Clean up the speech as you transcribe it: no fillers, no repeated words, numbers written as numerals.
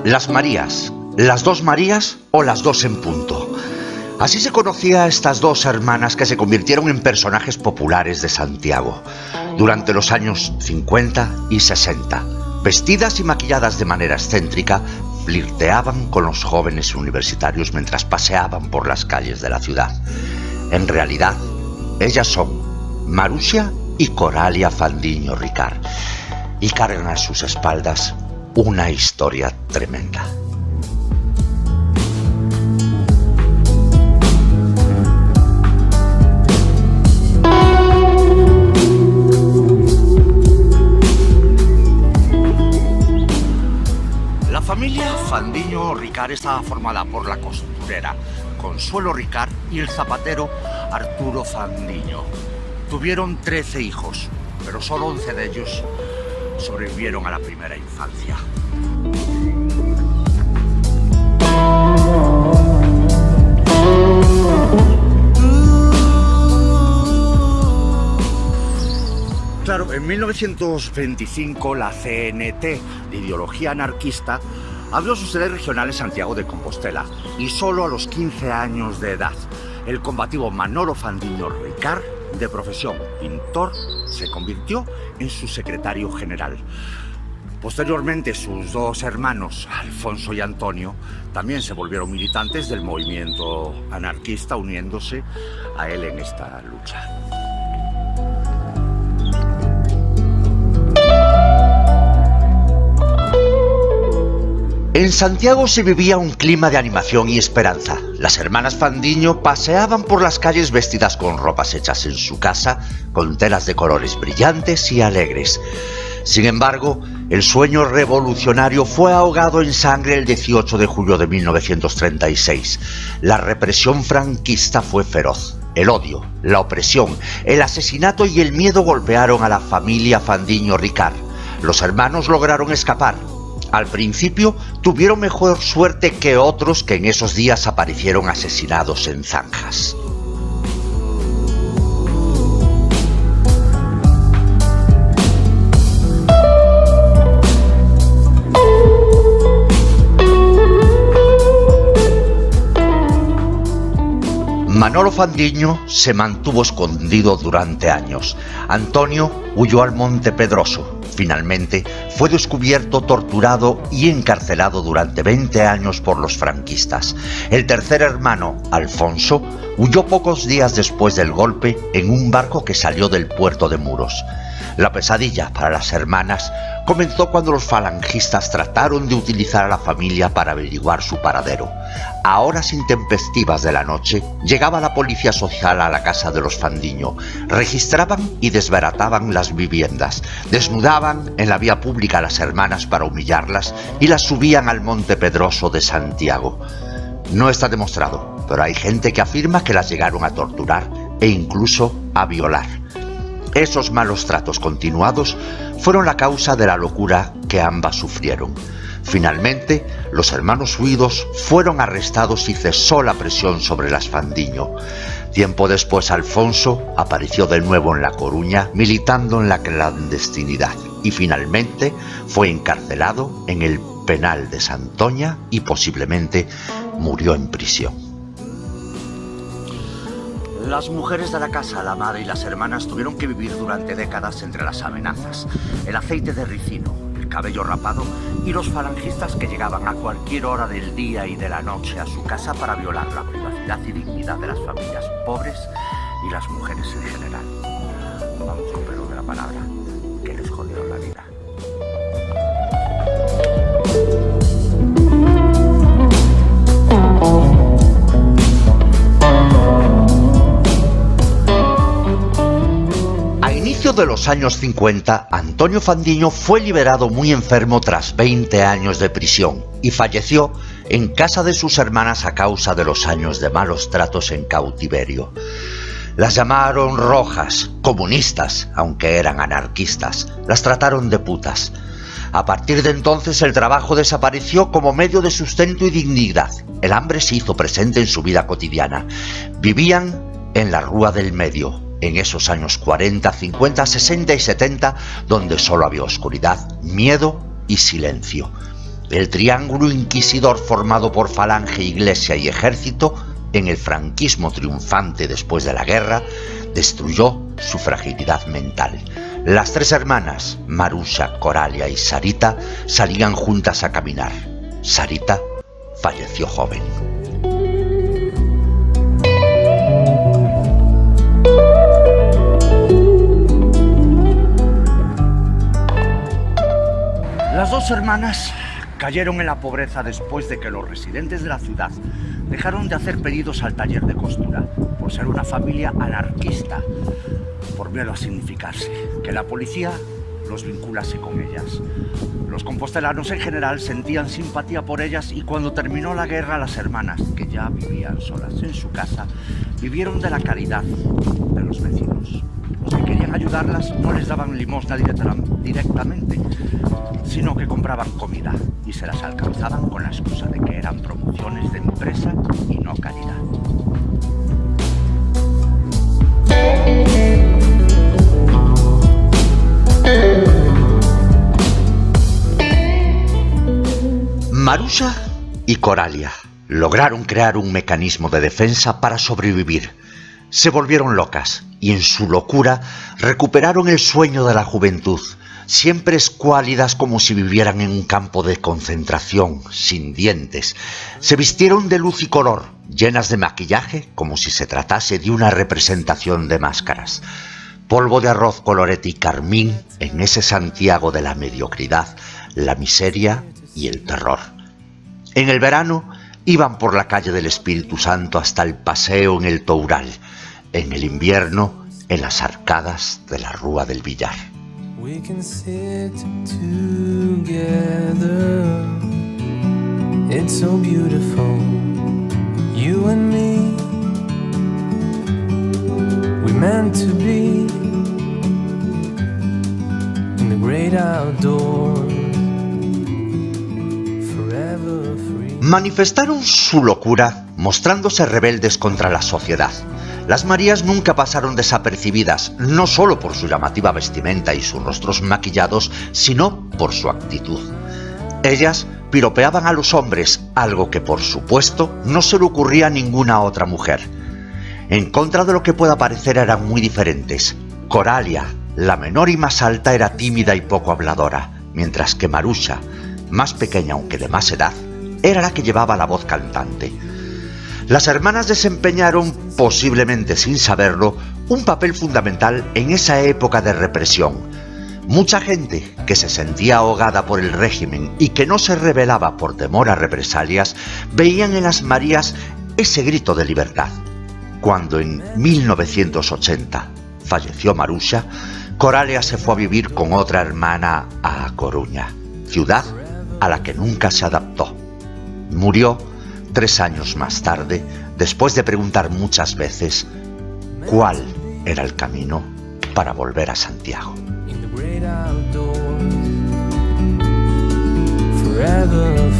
Las Marías, las dos Marías o las dos en punto. Así se conocía a estas dos hermanas que se convirtieron en personajes populares de Santiago durante los años 50 y 60. Vestidas y maquilladas de manera excéntrica, flirteaban con los jóvenes universitarios mientras paseaban por las calles de la ciudad. En realidad, ellas son Marusia y Coralia Fandiño Ricard, y cargan a sus espaldas una historia tremenda. La familia Fandiño Ricard estaba formada por la costurera Consuelo Ricard y el zapatero Arturo Fandiño. Tuvieron 13 hijos, pero solo 11 de ellos sobrevivieron a la primera infancia. Claro, en 1925 la CNT, de ideología anarquista, abrió sus sedes regionales en Santiago de Compostela y solo a los 15 años de edad, el combativo Manolo Fandiño Ricard, de profesión pintor, se convirtió en su secretario general. Posteriormente, sus dos hermanos, Alfonso y Antonio, también se volvieron militantes del movimiento anarquista, uniéndose a él en esta lucha. En Santiago se vivía un clima de animación y esperanza. Las hermanas Fandiño paseaban por las calles vestidas con ropas hechas en su casa, con telas de colores brillantes y alegres. Sin embargo, el sueño revolucionario fue ahogado en sangre el 18 de julio de 1936. La represión franquista fue feroz. El odio, la opresión, el asesinato y el miedo golpearon a la familia Fandiño Ricard. Los hermanos lograron escapar. Al principio tuvieron mejor suerte que otros que en esos días aparecieron asesinados en zanjas. Manolo Fandiño se mantuvo escondido durante años. Antonio huyó al Monte Pedroso. Finalmente, fue descubierto, torturado y encarcelado durante 20 años por los franquistas. El tercer hermano, Alfonso, huyó pocos días después del golpe en un barco que salió del puerto de Muros. La pesadilla para las hermanas comenzó cuando los falangistas trataron de utilizar a la familia para averiguar su paradero. A horas intempestivas de la noche, llegaba la policía social a la casa de los Fandiño. Registraban y desbarataban las viviendas. Desnudaban en la vía pública a las hermanas para humillarlas y las subían al Monte Pedroso de Santiago. No está demostrado, pero hay gente que afirma que las llegaron a torturar e incluso a violar. Esos malos tratos continuados fueron la causa de la locura que ambas sufrieron. Finalmente, los hermanos huidos fueron arrestados y cesó la presión sobre las Fandiño. Tiempo después, Alfonso apareció de nuevo en La Coruña, militando en la clandestinidad, y finalmente fue encarcelado en el penal de Santoña y posiblemente murió en prisión. Las mujeres de la casa, la madre y las hermanas tuvieron que vivir durante décadas entre las amenazas, el aceite de ricino, el cabello rapado y los falangistas que llegaban a cualquier hora del día y de la noche a su casa para violar la privacidad y dignidad de las familias pobres y las mujeres en general. Vamos, con perdón de la palabra, que les jodieron la vida. De los años 50, Antonio Fandiño fue liberado muy enfermo tras 20 años de prisión y falleció en casa de sus hermanas a causa de los años de malos tratos en cautiverio. Las llamaron rojas, comunistas, aunque eran anarquistas. Las trataron de putas. A partir de entonces el trabajo desapareció como medio de sustento y dignidad. El hambre se hizo presente en su vida cotidiana. Vivían en la Rúa del Medio, en esos años 40, 50, 60 y 70, donde solo había oscuridad, miedo y silencio. el triángulo inquisidor formado por Falange, Iglesia y Ejército, en el franquismo triunfante después de la guerra, destruyó su fragilidad mental. Las tres hermanas, Marusha, Coralia y Sarita, salían juntas a caminar. Sarita falleció joven. Las dos hermanas cayeron en la pobreza después de que los residentes de la ciudad dejaron de hacer pedidos al taller de costura por ser una familia anarquista, por miedo a significarse, que la policía los vinculase con ellas. Los compostelanos en general sentían simpatía por ellas y cuando terminó la guerra, las hermanas, que ya vivían solas en su casa, vivieron de la caridad de los vecinos. Los que querían ayudarlas no les daban limosna directamente, sino que compraban comida y se las alcanzaban con la excusa de que eran promociones de empresa y no caridad. Marusha y Coralia lograron crear un mecanismo de defensa para sobrevivir. Se volvieron locas y en su locura recuperaron el sueño de la juventud, siempre escuálidas como si vivieran en un campo de concentración, sin dientes. Se vistieron de luz y color, llenas de maquillaje como si se tratase de una representación de máscaras. Polvo de arroz, colorete y carmín en ese Santiago de la mediocridad, la miseria y el terror. En el verano iban por la calle del Espíritu Santo hasta el paseo en el Toural. En el invierno, en las arcadas de la Rúa del Villar. We can sit together. It's so beautiful, you and me. We meant to be in the great outdoors, forever free. Manifestaron su locura mostrándose rebeldes contra la sociedad. Las Marías nunca pasaron desapercibidas, no solo por su llamativa vestimenta y sus rostros maquillados, sino por su actitud. Ellas piropeaban a los hombres, algo que por supuesto no se le ocurría a ninguna otra mujer. En contra de lo que pueda parecer, eran muy diferentes. Coralia, la menor y más alta, era tímida y poco habladora, mientras que Marusha, más pequeña aunque de más edad, era la que llevaba la voz cantante. Las hermanas desempeñaron, posiblemente sin saberlo, un papel fundamental en esa época de represión. Mucha gente que se sentía ahogada por el régimen y que no se rebelaba por temor a represalias, veían en las Marías ese grito de libertad. Cuando en 1980 falleció Marusha, Coralia se fue a vivir con otra hermana a A Coruña, ciudad a la que nunca se adaptó. Murió 3 años más tarde, después de preguntar muchas veces cuál era el camino para volver a Santiago. Forever